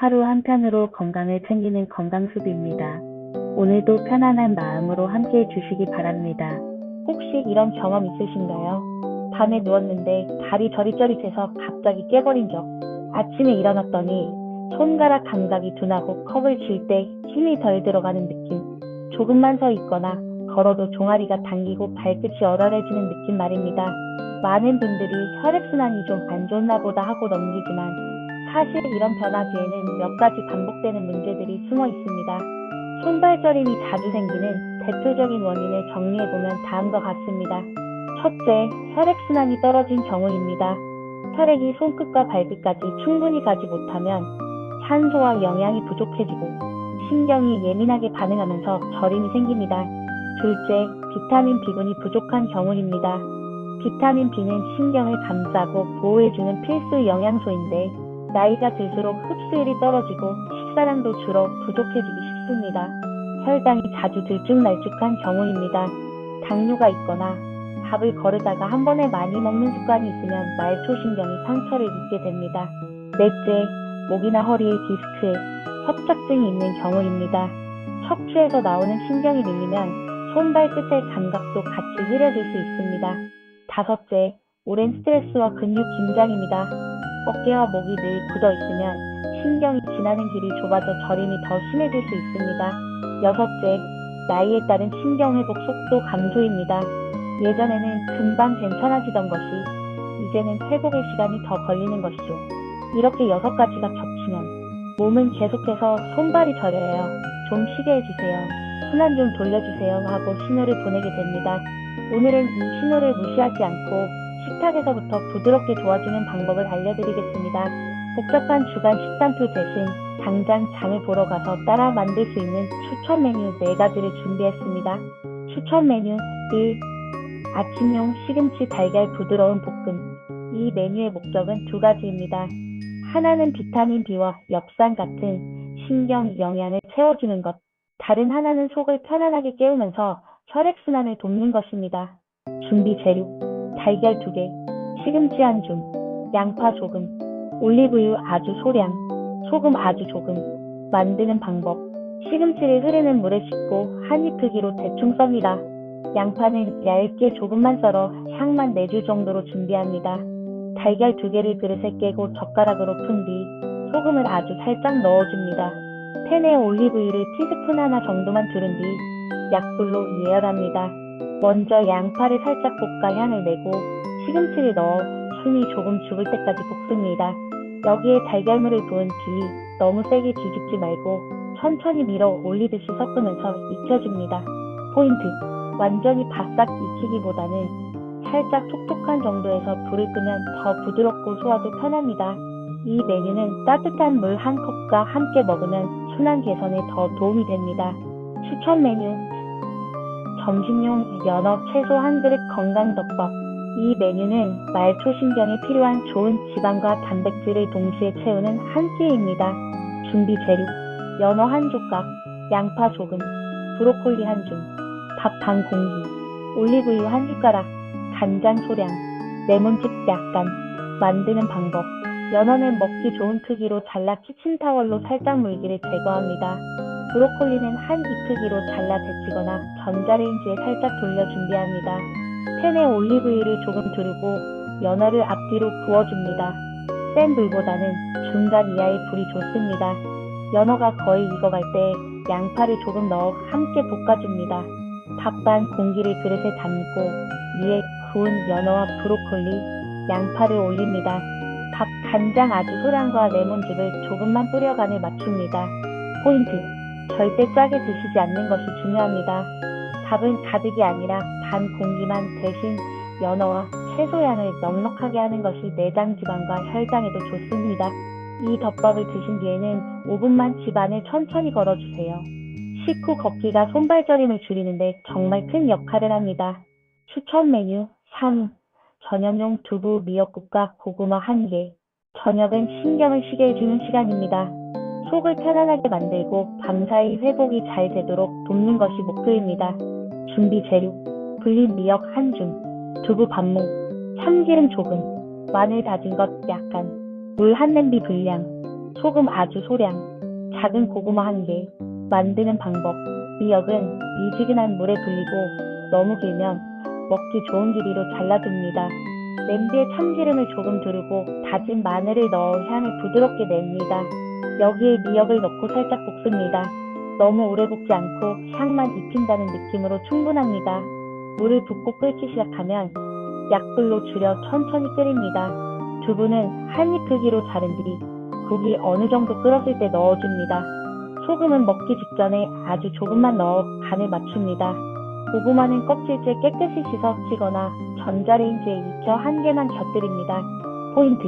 하루 한 편으로 건강을 챙기는 건강수비입니다. 오늘도 편안한 마음으로 함께 해주시기 바랍니다. 혹시 이런 경험 있으신가요? 밤에 누웠는데 발이 저릿저릿해서 갑자기 깨버린 적. 아침에 일어났더니 손가락 감각이 둔하고 컵을 쥘 때 힘이 덜 들어가는 느낌. 조금만 서 있거나 걸어도 종아리가 당기고 발끝이 얼얼해지는 느낌 말입니다. 많은 분들이 혈액순환이 좀 안 좋나 보다 하고 넘기지만 사실 이런 변화 뒤에는 몇 가지 반복되는 문제들이 숨어 있습니다. 손발저림이 자주 생기는 대표적인 원인을 정리해보면 다음과 같습니다. 첫째, 혈액순환이 떨어진 경우입니다. 혈액이 손끝과 발끝까지 충분히 가지 못하면 산소와 영양이 부족해지고 신경이 예민하게 반응하면서 저림이 생깁니다. 둘째, 비타민 B군이 부족한 경우입니다. 비타민 B는 신경을 감싸고 보호해주는 필수 영양소인데 나이가 들수록 흡수율이 떨어지고 식사량도 줄어 부족해지기 쉽습니다. 혈당이 자주 들쭉날쭉한 경우입니다. 당뇨가 있거나 밥을 거르다가 한 번에 많이 먹는 습관이 있으면 말초신경이 상처를 입게 됩니다. 넷째, 목이나 허리에 디스크에 협착증이 있는 경우입니다. 척추에서 나오는 신경이 밀리면 손발 끝의 감각도 같이 흐려질 수 있습니다. 다섯째, 오랜 스트레스와 근육 긴장입니다. 어깨와 목이 늘 굳어 있으면 신경이 지나는 길이 좁아져 저림이 더 심해질 수 있습니다. 여섯째, 나이에 따른 신경회복 속도 감소입니다. 예전에는 금방 괜찮아지던 것이 이제는 회복의 시간이 더 걸리는 것이죠. 이렇게 6가지가 겹치면 몸은 계속해서 손발이 저려요. 좀 쉬게 해주세요. 순환 좀 돌려주세요 하고 신호를 보내게 됩니다. 오늘은 이 신호를 무시하지 않고 식탁에서부터 부드럽게 도와주는 방법을 알려드리겠습니다. 복잡한 주간 식단표 대신 당장 장을 보러 가서 따라 만들 수 있는 추천 메뉴 4가지를 준비했습니다. 추천 메뉴 1. 아침용 시금치 달걀 부드러운 볶음. 이 메뉴의 목적은 2가지입니다. 하나는 비타민 B와 엽산 같은 신경 영양을 채워주는 것. 다른 하나는 속을 편안하게 깨우면서 혈액순환을 돕는 것입니다. 준비 재료: 달걀 2개, 시금치 1줌, 양파 조금, 올리브유 아주 소량, 소금 아주 조금. 만드는 방법: 시금치를 흐르는 물에 씻고 한 입 크기로 대충 썹니다. 양파는 얇게 조금만 썰어 향만 내줄 정도로 준비합니다. 달걀 2개를 그릇에 깨고 젓가락으로 푼 뒤 소금을 아주 살짝 넣어줍니다. 팬에 올리브유를 티스푼 하나 정도만 두른 뒤 약불로 예열합니다. 먼저 양파를 살짝 볶아 향을 내고 시금치를 넣어 숨이 조금 죽을 때까지 볶습니다. 여기에 달걀물을 부은 뒤 너무 세게 뒤집지 말고 천천히 밀어 올리듯이 섞으면서 익혀줍니다. 포인트: 완전히 바싹 익히기보다는 살짝 촉촉한 정도에서 불을 끄면 더 부드럽고 소화도 편합니다. 이 메뉴는 따뜻한 물 1컵과 함께 먹으면 순환 개선에 더 도움이 됩니다. 추천 메뉴: 점심용 연어 채소 1그릇 건강덮밥. 이 메뉴는 말초신경에 필요한 좋은 지방과 단백질을 동시에 채우는 한 끼입니다. 준비 재료: 연어 1조각, 양파 조금, 브로콜리 1줌, 밥 반 공기, 올리브유 1숟가락, 간장 소량, 레몬즙 약간. 만드는 방법: 연어는 먹기 좋은 크기로 잘라 키친타월로 살짝 물기를 제거합니다. 브로콜리는 한 입 크기로 잘라 데치거나 전자레인지에 살짝 돌려 준비합니다. 팬에 올리브유를 조금 두르고 연어를 앞뒤로 구워줍니다. 센 불보다는 중간 이하의 불이 좋습니다. 연어가 거의 익어갈 때 양파를 조금 넣어 함께 볶아줍니다. 밥 반 공기를 그릇에 담고 위에 구운 연어와 브로콜리, 양파를 올립니다. 밥 간장 아주 소량과 레몬즙을 조금만 뿌려 간을 맞춥니다. 포인트: 절대 짜게 드시지 않는 것이 중요합니다. 밥은 가득이 아니라 반 공기만, 대신 연어와 채소 양을 넉넉하게 하는 것이 내장 지방과 혈당에도 좋습니다. 이 덮밥을 드신 뒤에는 5분만 집 안을 천천히 걸어주세요. 식후 걷기가 손발저림을 줄이는데 정말 큰 역할을 합니다. 추천 메뉴 3. 저녁용 두부 미역국과 고구마 1개. 저녁은 신경을 쉬게 해주는 시간입니다. 속을 편안하게 만들고 밤사이 회복이 잘 되도록 돕는 것이 목표입니다. 준비 재료: 불린 미역 1줌, 두부 반모, 참기름 조금, 마늘 다진 것 약간, 물 1냄비 분량, 소금 아주 소량, 작은 고구마 1개, 만드는 방법. 미역은 미지근한 물에 불리고 너무 길면 먹기 좋은 길이로 잘라둡니다. 냄비에 참기름을 조금 두르고 다진 마늘을 넣어 향을 부드럽게 냅니다. 여기에 미역을 넣고 살짝 볶습니다. 너무 오래 볶지 않고 향만 입힌다는 느낌으로 충분합니다. 물을 붓고 끓기 시작하면 약불로 줄여 천천히 끓입니다. 두부는 한 입 크기로 자른 뒤 국이 어느 정도 끓었을 때 넣어줍니다. 소금은 먹기 직전에 아주 조금만 넣어 간을 맞춥니다. 고구마는 껍질째 깨끗이 씻어 치거나 전자레인지에 익혀 1개만 곁들입니다. 포인트!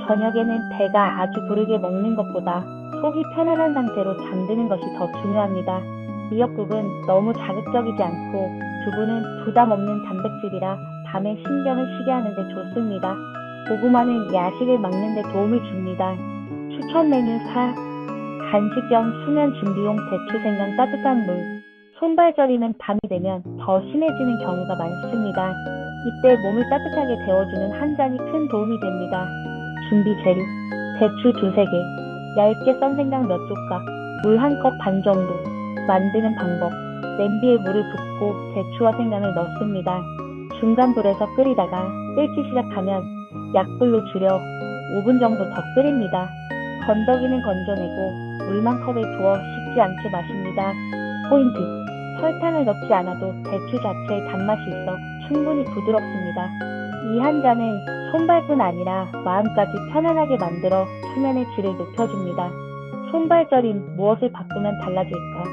저녁에는 배가 아주 부르게 먹는 것보다 속이 편안한 상태로 잠드는 것이 더 중요합니다. 미역국은 너무 자극적이지 않고 두부는 부담 없는 단백질이라 밤에 신경을 쉬게 하는데 좋습니다. 고구마는 야식을 막는 데 도움을 줍니다. 추천 메뉴 4. 간식형 수면 준비용 대추 생강 따뜻한 물. 손발저림은 밤이 되면 더 심해지는 경우가 많습니다. 이때 몸을 따뜻하게 데워주는 한 잔이 큰 도움이 됩니다. 준비 재료. 대추 2~3개, 얇게 썬 생강 몇 조각, 물 1컵 반 정도. 만드는 방법. 냄비에 물을 붓고 대추와 생강을 넣습니다. 중간 불에서 끓이다가 끓기 시작하면 약불로 줄여 5분 정도 더 끓입니다. 건더기는 건져내고 물만 컵에 부어 식지 않게 마십니다. 포인트! 설탕을 넣지 않아도 대추 자체의 단맛이 있어 충분히 부드럽습니다. 이 한 잔은 손발뿐 아니라 마음까지 편안하게 만들어 수면의 질을 높여줍니다. 손발저림 무엇을 바꾸면 달라질까?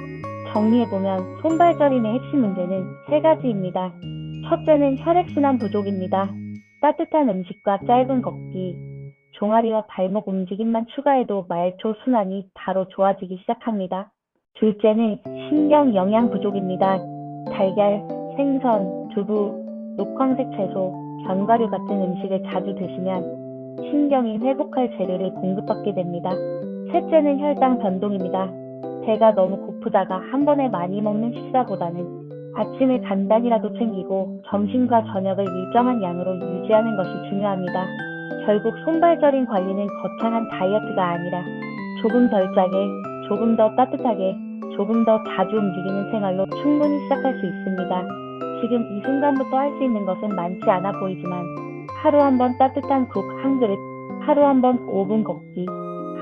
정리해보면 손발저림의 핵심 문제는 3가지입니다. 첫째는 혈액순환 부족입니다. 따뜻한 음식과 짧은 걷기, 종아리와 발목 움직임만 추가해도 말초 순환이 바로 좋아지기 시작합니다. 둘째는 신경 영양 부족입니다. 달걀, 생선, 두부, 녹황색 채소, 견과류 같은 음식을 자주 드시면 신경이 회복할 재료를 공급받게 됩니다. 셋째는 혈당 변동입니다. 배가 너무 고프다가 한 번에 많이 먹는 식사보다는 아침에 간단히라도 챙기고 점심과 저녁을 일정한 양으로 유지하는 것이 중요합니다. 결국 손발저림 관리는 거창한 다이어트가 아니라 조금 덜 짜게, 조금 더 따뜻하게, 조금 더 자주 움직이는 생활로 충분히 시작할 수 있습니다. 지금 이 순간부터 할 수 있는 것은 많지 않아 보이지만 하루 한 번 따뜻한 국 1그릇, 하루 한 번 5분 걷기,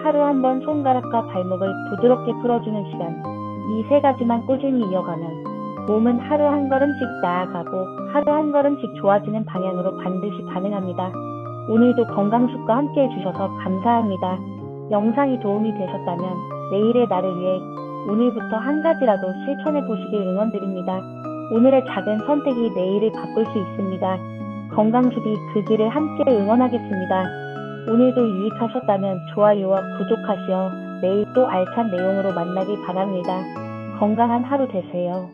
하루 한 번 손가락과 발목을 부드럽게 풀어주는 시간, 이 3가지만 꾸준히 이어가면 몸은 하루 한 걸음씩 나아가고 하루 한 걸음씩 좋아지는 방향으로 반드시 가능합니다. 오늘도 건강숲과 함께 해주셔서 감사합니다. 영상이 도움이 되셨다면 내일의 나를 위해 오늘부터 한 가지라도 실천해 보시길 응원드립니다. 오늘의 작은 선택이 내일을 바꿀 수 있습니다. 건강숲이 그 길을 함께 응원하겠습니다. 오늘도 유익하셨다면 좋아요와 구독하시어 내일 또 알찬 내용으로 만나길 바랍니다. 건강한 하루 되세요.